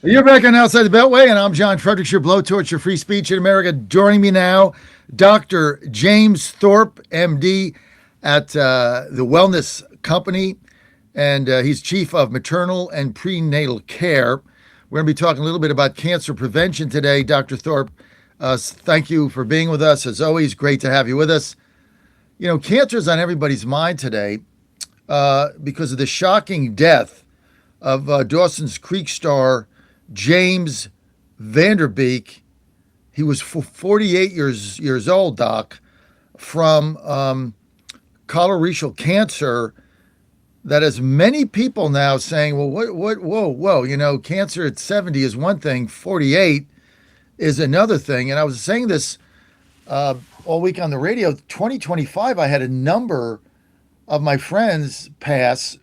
You're back on Outside the Beltway, and I'm John Fredericks, your blowtorch, your free speech in America. Joining me now, Dr. James Thorp, MD, at the Wellness Company, and he's Chief of Maternal and Prenatal Care. We're going to be talking a little bit about cancer prevention today. Dr. Thorp, thank you for being with us. As always, great to have you with us. You know, cancer is on everybody's mind today because of the shocking death of Dawson's Creek star James Vanderbeek. He was 48 years old, Doc, from colorectal cancer. That has many people now saying, "Well, whoa! You know, cancer at 70 is one thing, 48 is another thing." And I was saying this all week on the radio. 2025, I had a number of my friends pass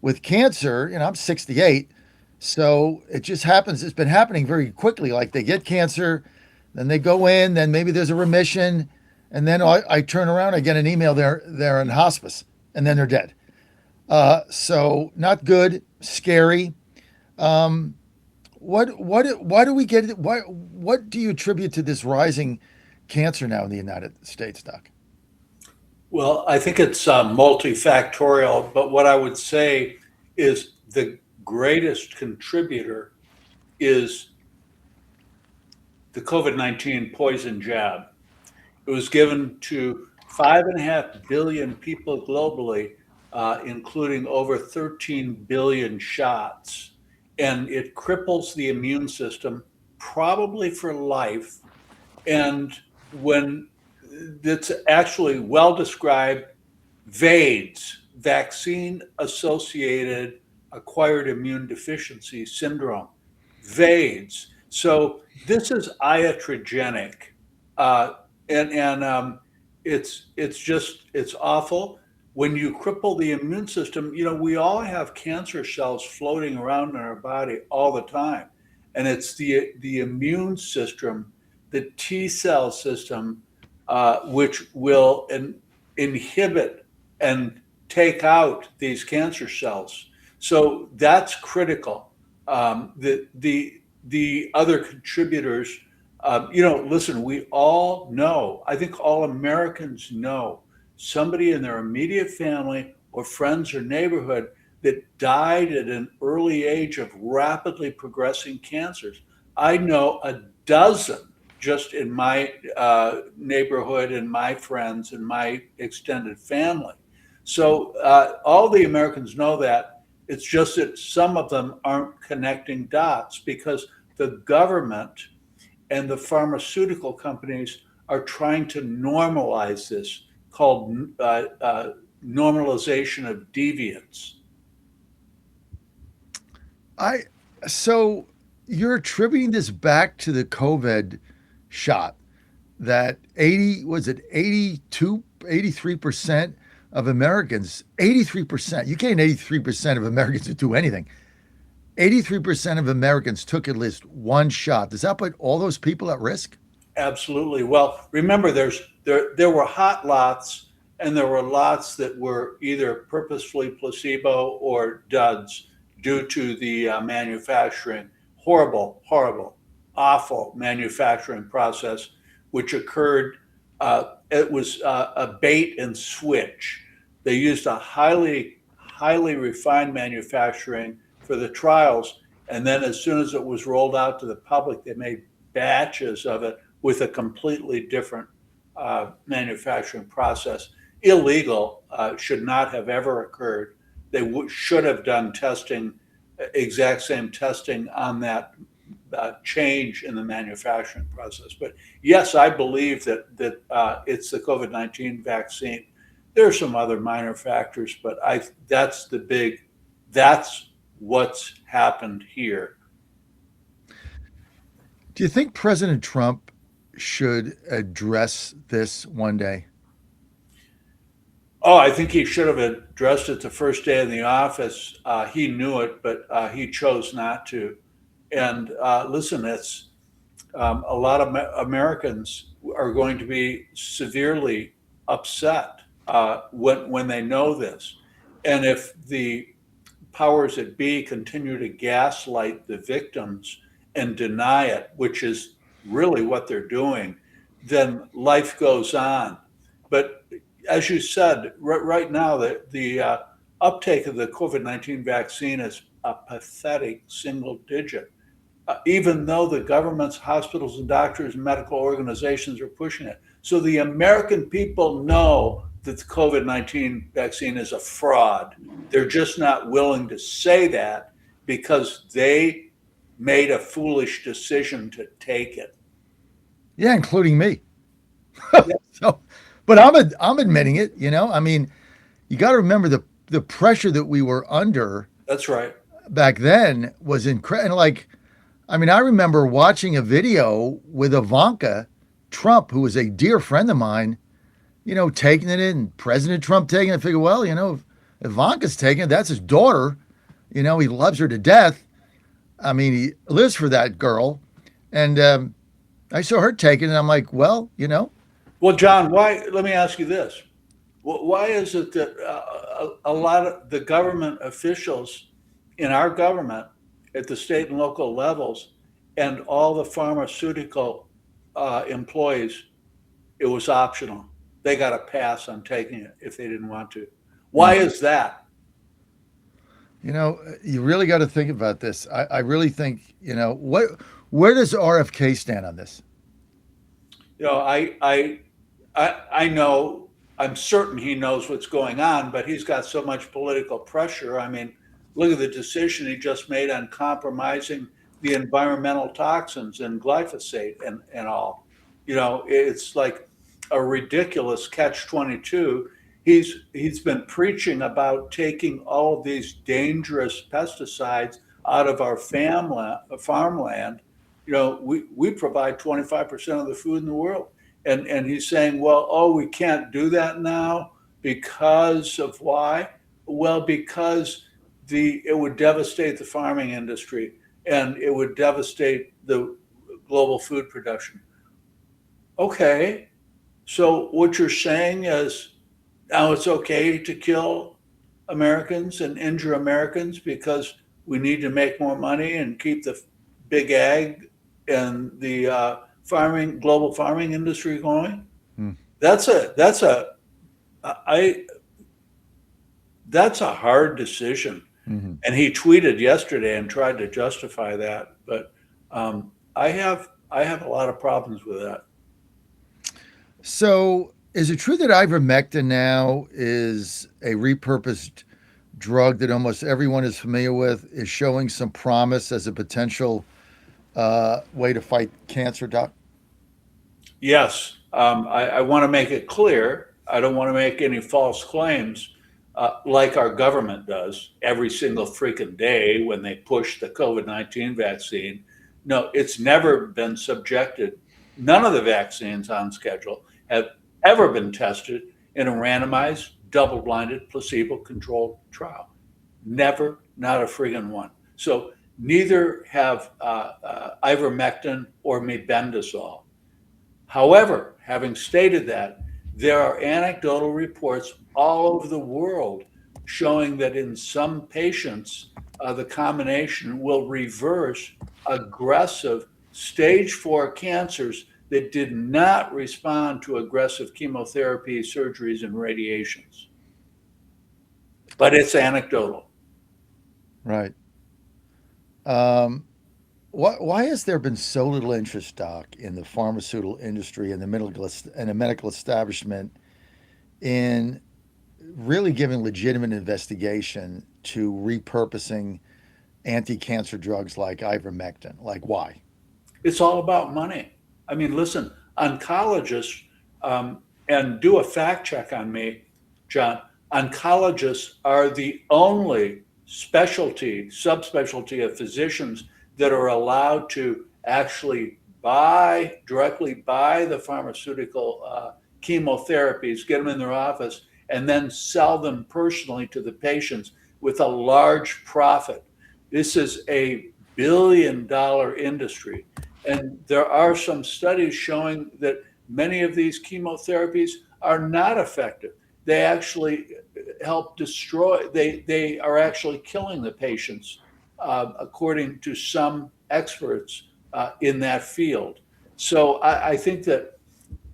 with cancer. You know, I'm 68. So it just happens. It's been happening very quickly. Like they get cancer, then they go in, then maybe there's a remission, and then I turn around, I get an email they're in hospice, and then they're dead. So not good, scary. Um, why do we get it? What do you attribute to this rising cancer now in the United States, Doc? Well, I think it's multifactorial, but what I would say is the greatest contributor is the COVID 19 poison jab. It was given to 5.5 billion people globally, including over 13 billion shots. And it cripples the immune system, probably for life. And when it's actually well described, VAIDS, vaccine associated acquired immune deficiency syndrome, VAIDS. So this is iatrogenic, uh, and it's awful when you cripple the immune system. You know, we all have cancer cells floating around in our body all the time, and it's the immune system, the T cell system, which will inhibit and take out these cancer cells. So that's critical. The other contributors, listen, we all know. I think all Americans know somebody in their immediate family or friends or neighborhood that died at an early age of rapidly progressing cancers. I know a dozen just in my neighborhood and my friends and my extended family. So all the Americans know that. It's just that some of them aren't connecting dots because the government and the pharmaceutical companies are trying to normalize this, called normalization of deviance. I so you're attributing this back to the COVID shot that 80 was it 82 83% of Americans, 83%, you can't 83% of Americans to do anything. 83% of Americans took at least one shot. Does that put all those people at risk? Absolutely. Well, remember, there were hot lots, and there were lots that were either purposefully placebo or duds due to the manufacturing, horrible, awful manufacturing process, which occurred. It was a bait and switch. They used a highly refined manufacturing for the trials, and then as soon as it was rolled out to the public, they made batches of it with a completely different manufacturing process. Illegal, should not have ever occurred. They should have done testing, exact same testing on that change in the manufacturing process. But yes, I believe that it's the COVID-19 vaccine. There are some other minor factors, but that's what's happened here. Do you think President Trump should address this one day? Oh, I think he should have addressed it the first day in the office. He knew it, but he chose not to. And listen, it's a lot of Americans are going to be severely upset when they know this. And if the powers that be continue to gaslight the victims and deny it, which is really what they're doing, then life goes on. But as you said, right now, the uptake of the COVID-19 vaccine is a pathetic single digit, even though the governments, hospitals, and doctors and medical organizations are pushing it. So the American people know that the COVID-19 vaccine is a fraud. They're just not willing to say that because they made a foolish decision to take it. Yeah, including me. Yeah, So, but I'm admitting it. I mean, you got to remember the pressure that we were under that's right. back then was incredible. Like, I mean, I remember watching a video with Ivanka Trump, who was a dear friend of mine, taking it in, President Trump taking it. I figure, well, if Ivanka's taking it, that's his daughter. He loves her to death. I mean, he lives for that girl. And I saw her take it, and I'm like, well, Well, John, why? Let me ask you this: why is it that a lot of the government officials in our government, at the state and local levels, and all the pharmaceutical employees, it was optional? They got a pass on taking it if they didn't want to. Why is that? you really got to think about this. I really think, where does RFK stand on this? You know, I know, I'm certain he knows what's going on, but he's got so much political pressure. I mean, look at the decision he just made on compromising the environmental toxins and glyphosate and all. It's like a ridiculous catch-22. He's been preaching about taking all of these dangerous pesticides out of our farmland. We provide 25% of the food in the world. And he's saying, well, oh, we can't do that now because of why? Well, because it would devastate the farming industry and it would devastate the global food production. Okay, so what you're saying is now it's okay to kill Americans and injure Americans because we need to make more money and keep the big ag and the global farming industry going. Hmm. I that's a hard decision. Mm-hmm. And he tweeted yesterday and tried to justify that, but I have a lot of problems with that. So, is it true that ivermectin now is a repurposed drug that almost everyone is familiar with, is showing some promise as a potential way to fight cancer, Doc? Yes, I want to make it clear. I don't want to make any false claims like our government does every single freaking day when they push the COVID-19 vaccine. No, it's never been subjected. None of the vaccines on schedule have ever been tested in a randomized, double-blinded, placebo-controlled trial. Never, not a friggin' one. So neither have ivermectin or mebendazole. However, having stated that, there are anecdotal reports all over the world showing that in some patients, the combination will reverse aggressive stage 4 cancers that did not respond to aggressive chemotherapy, surgeries, and radiations. But it's anecdotal. Right. Why has there been so little interest, Doc, in the pharmaceutical industry and the medical establishment in really giving legitimate investigation to repurposing anti-cancer drugs like ivermectin? Like, why? It's all about money. I mean, listen, oncologists, and do a fact check on me, John, oncologists are the only subspecialty of physicians that are allowed to actually directly buy the pharmaceutical chemotherapies, get them in their office, and then sell them personally to the patients with a large profit. This is a billion-dollar industry. And there are some studies showing that many of these chemotherapies are not effective. They actually help destroy. They are actually killing the patients, according to some experts in that field. So I think that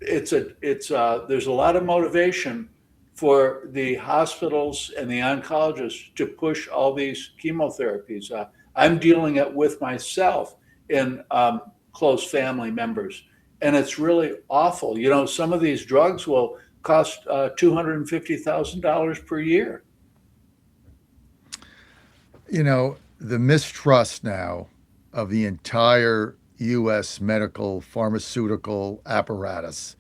there's a lot of motivation for the hospitals and the oncologists to push all these chemotherapies. I'm dealing it with myself in close family members, and it's really awful. You know, some of these drugs will cost $250,000 per year. You know, the mistrust now of the entire U.S. medical pharmaceutical apparatus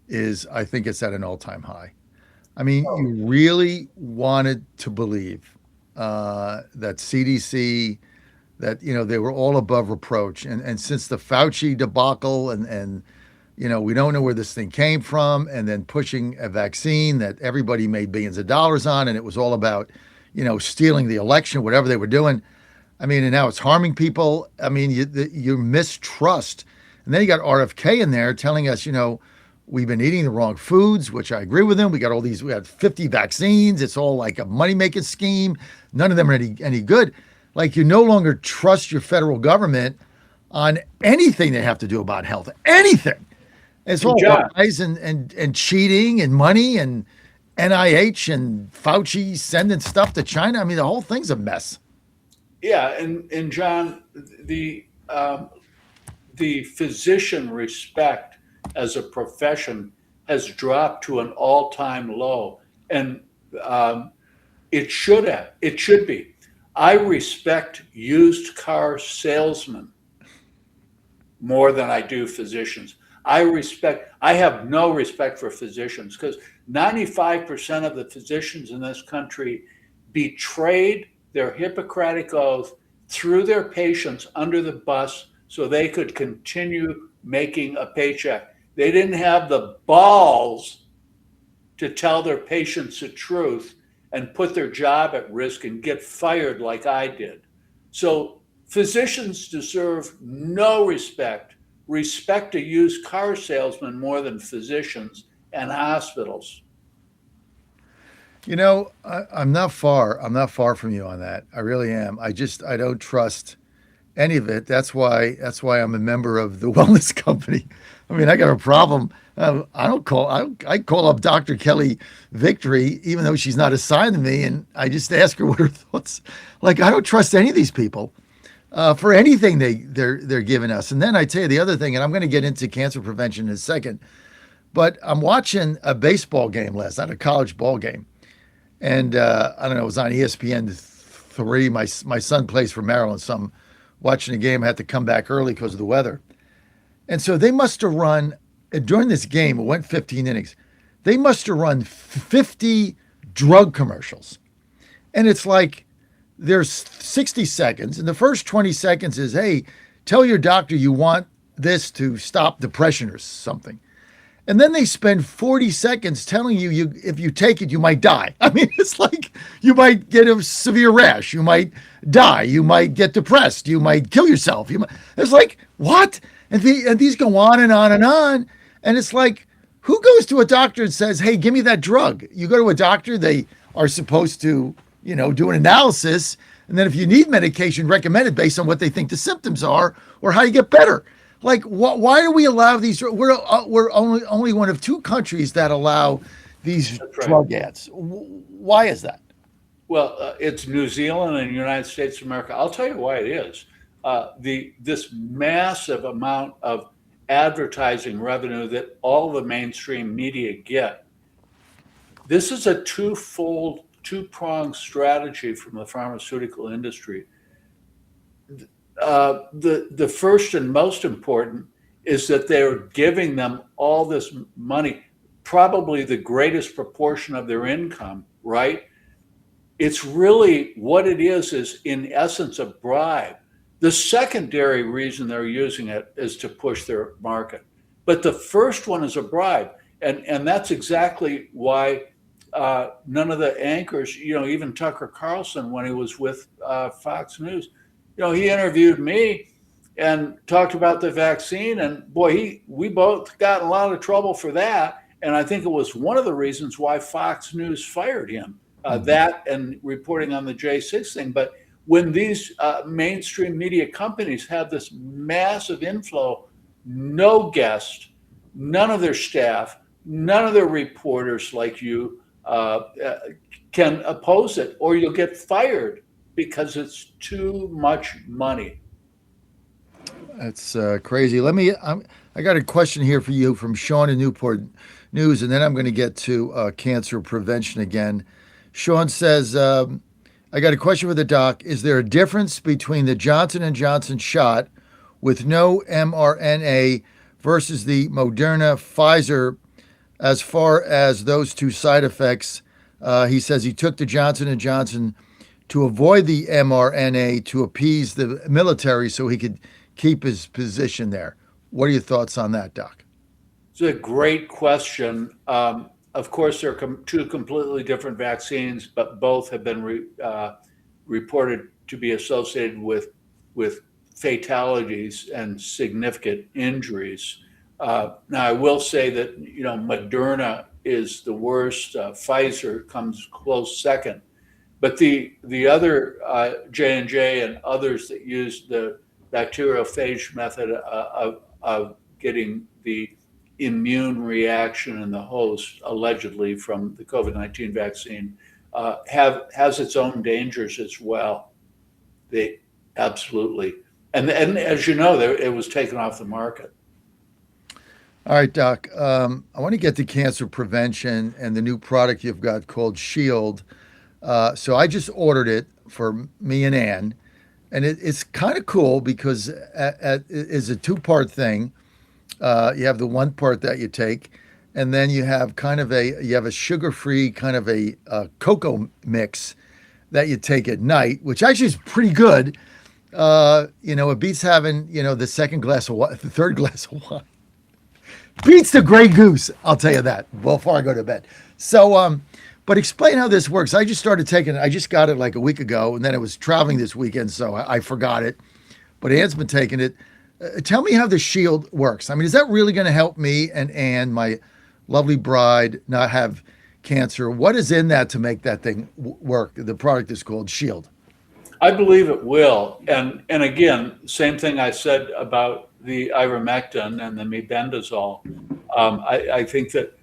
is, I think it's at an all-time high. I mean, you really wanted to believe that CDC, that, you know, they were all above reproach. And since the Fauci debacle and, you know, we don't know where this thing came from, and then pushing a vaccine that everybody made billions of dollars on, and it was all about, you know, stealing the election, whatever they were doing. I mean, and now it's harming people. I mean, you mistrust. And then you got RFK in there telling us, you know, we've been eating the wrong foods, which I agree with him. We had 50 vaccines. It's all like a money-making scheme. None of them are any good. Like, you no longer trust your federal government on anything they have to do about health. Anything. It's all lies and cheating and money and NIH and Fauci sending stuff to China. I mean, the whole thing's a mess. Yeah, and John, the physician respect as a profession has dropped to an all-time low, and it should be. I respect used car salesmen more than I do physicians. I have no respect for physicians, because 95% of the physicians in this country betrayed their Hippocratic oath, threw their patients under the bus so they could continue making a paycheck. They didn't have the balls to tell their patients the truth and put their job at risk and get fired like I did. So physicians deserve no respect. Respect a used car salesman more than physicians and hospitals. You know, I'm not far. I'm not far from you on that. I really am. I don't trust any of it. That's why I'm a member of the wellness company. I mean, I got a problem. I call up Dr. Kelly Victory, even though she's not assigned to me, and I just ask her what her thoughts. Like, I don't trust any of these people for anything they're giving us. And then I tell you the other thing, and I'm going to get into cancer prevention in a second, but I'm watching a baseball game last night, a college ball game. And I don't know, it was on ESPN3. My son plays for Maryland, so I'm watching the game. I had to come back early because of the weather. And so they must have run, during this game, it went 15 innings. They must have run 50 drug commercials. And it's like, there's 60 seconds, and the first 20 seconds is, hey, tell your doctor you want this to stop depression or something. And then they spend 40 seconds telling you if you take it, you might die. I mean, it's like you might get a severe rash. You might die. You might get depressed. You might kill yourself. It's like, what? And these go on and on and on. And it's like, who goes to a doctor and says, hey, give me that drug? You go to a doctor, they are supposed to, you know, do an analysis. And then if you need medication, recommend it based on what they think the symptoms are or how you get better. Like, why do we allow these? We're only one of two countries that allow these drug ads. Why is that? Well, it's New Zealand and the United States of America. I'll tell you why it is. This massive amount of advertising revenue that all the mainstream media get. This is a two-pronged strategy from the pharmaceutical industry. The first and most important is that they're giving them all this money, probably the greatest proportion of their income, right? It's really what it is in essence a bribe. The secondary reason they're using it is to push their market. But the first one is a bribe. And that's exactly why none of the anchors, you know, even Tucker Carlson, when he was with Fox News, you know, he interviewed me and talked about the vaccine, and boy, we both got in a lot of trouble for that. And I think it was one of the reasons why Fox News fired him, Mhm. that and reporting on the J6 thing. But when these mainstream media companies have this massive inflow, no guest, none of their staff, none of their reporters like you can oppose it, or you'll get fired because it's too much money. That's crazy. I got a question here for you from Sean in Newport News, and then I'm going to get to cancer prevention again. Sean says, I got a question for the doc. Is there a difference between the Johnson and Johnson shot with no mRNA versus the Moderna Pfizer as far as those two side effects? He says he took the Johnson and Johnson to avoid the mRNA to appease the military so he could keep his position there. What are your thoughts on that, Doc? It's a great question. Of course, they're two completely different vaccines, but both have been reported to be associated with fatalities and significant injuries. Now, I will say that Moderna is the worst. Pfizer comes close second, but the other J&J and others that use the bacteriophage method of getting the immune reaction in the host, allegedly from the COVID-19 vaccine, has its own dangers as well. They absolutely, and as you know, it was taken off the market. All right, Doc. I want to get to cancer prevention and the new product you've got called Shield. So I just ordered it for me and Ann, and it's kind of cool because it's a two-part thing. You have the one part that you take, and then you have a sugar-free kind of a cocoa mix that you take at night, which actually is pretty good. It beats having the second glass of wine, the third glass of wine. Beats the Grey Goose, I'll tell you that, before I go to bed. So, but explain how this works. I just started taking it. I just got it like a week ago, and then I was traveling this weekend, so I forgot it. But Ann's been taking it. Tell me how the Shield works. I mean, is that really going to help me and Ann, my lovely bride, not have cancer? What is in that to make that thing work? The product is called Shield. I believe it will. And again, same thing I said about the ivermectin and the mebendazole. I think that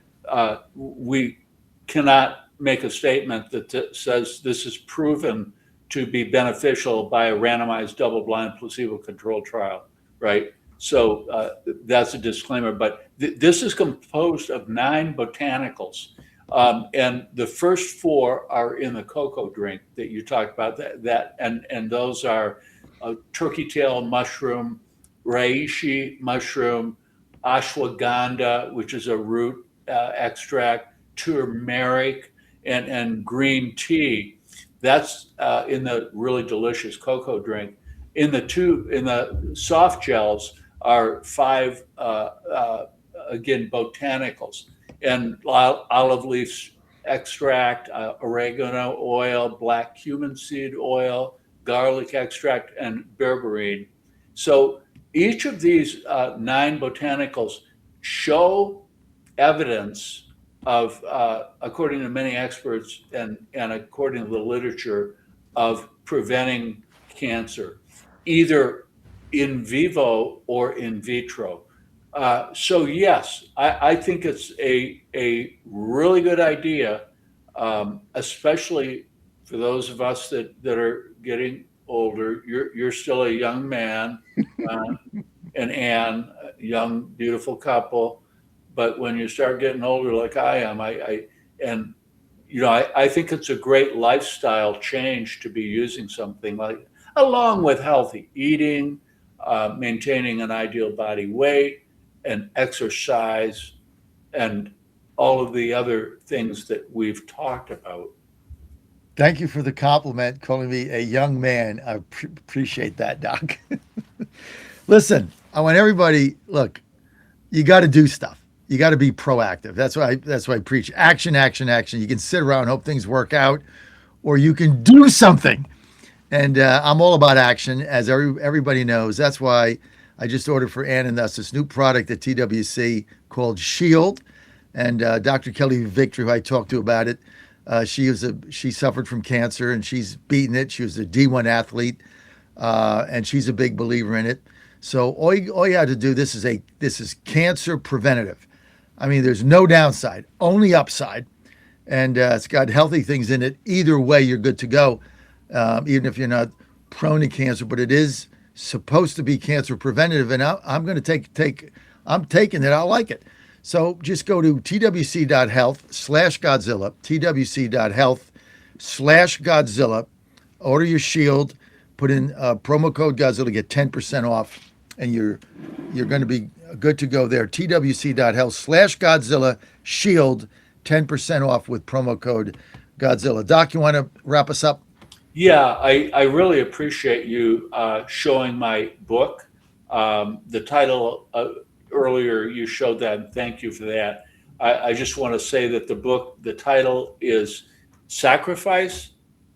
we cannot make a statement that says this is proven to be beneficial by a randomized double-blind placebo-controlled trial, right? So that's a disclaimer. But this is composed of 9 botanicals. And the first 4 are in the cocoa drink that you talked about. And those are turkey tail mushroom, reishi mushroom, ashwagandha, which is a root extract, turmeric, and green tea. That's in the really delicious cocoa drink. In the soft gels are 5 again botanicals. And olive leaf extract, oregano oil, black cumin seed oil, garlic extract, and berberine. So each of these 9 botanicals show evidence of, according to many experts and according to the literature, of preventing cancer, either in vivo or in vitro. So yes, I think it's a really good idea, especially for those of us that are getting older. You're still a young man, and Anne, a young, beautiful couple. But when you start getting older, like I am, I think it's a great lifestyle change to be using something like, along with healthy eating, maintaining an ideal body weight, and exercise, and all of the other things that we've talked about. Thank you for the compliment, calling me a young man. I appreciate that, Doc. Listen, I want everybody, look, you got to do stuff. You got to be proactive. That's why I preach action, action, action. You can sit around and hope things work out, or you can do something. And I'm all about action, as everybody knows. That's why I just ordered for Ann and us this new product at TWC called Shield. And Dr. Kelly Victory, who I talked to about it, she suffered from cancer and she's beaten it. She was a D1 athlete, and she's a big believer in it. So all you had to do, this is cancer preventative. I mean, there's no downside, only upside, and it's got healthy things in it. Either way, you're good to go, even if you're not prone to cancer. But it is supposed to be cancer preventative, and I'm going to I'm taking it. I like it. So just go to twc.health/Godzilla, twc.health/Godzilla, order your shield, put in promo code Godzilla, get 10% off, and you're going to be good to go there. twc.health/Godzilla, shield, 10% off with promo code Godzilla. Doc, you want to wrap us up? Yeah, I really appreciate you showing my book. The title earlier you showed that, and thank you for that. I just want to say that the title is Sacrifice: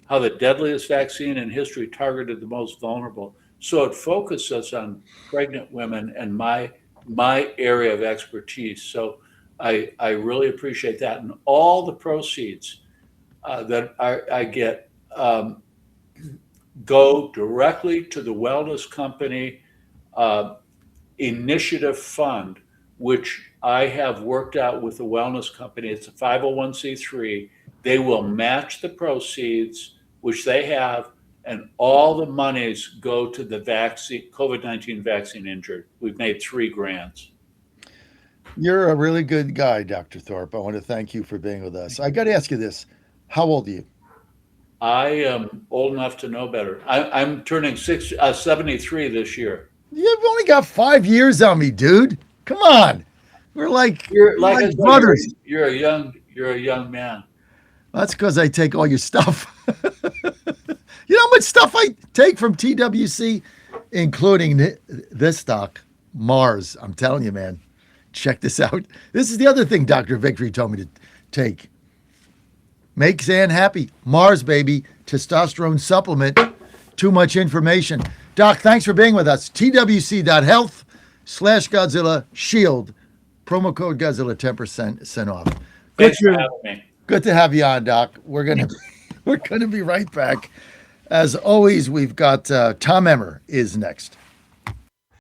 How the Deadliest Vaccine in History Targeted the Most Vulnerable. So it focuses on pregnant women and my area of expertise. So I really appreciate that, and all the proceeds that I get go directly to the Wellness Company Initiative Fund, which I have worked out with the Wellness Company. It's a 501c3. They will match the proceeds, which they have, and all the monies go to the COVID-19 vaccine injured. We've made 3 grants. You're a really good guy, Dr. Thorp. I want to thank you for being with us. I got to ask you this. How old are you? I am old enough to know better. I'm turning 73 this year. You've only got 5 years on me, dude. Come on. We're like brothers. You're a young man. That's because I take all your stuff. You know how much stuff I take from TWC, including this doc, Mars. I'm telling you, man. Check this out. This is the other thing Dr. Victory told me to take. Makes Ann happy. Mars, baby. Testosterone supplement. Too much information. Doc, thanks for being with us. twc.health/Godzilla, shield. Promo code Godzilla, 10% off. Thanks for having me. Good to have you on, Doc. We're gonna be right back. As always, we've got Tom Emmer is next.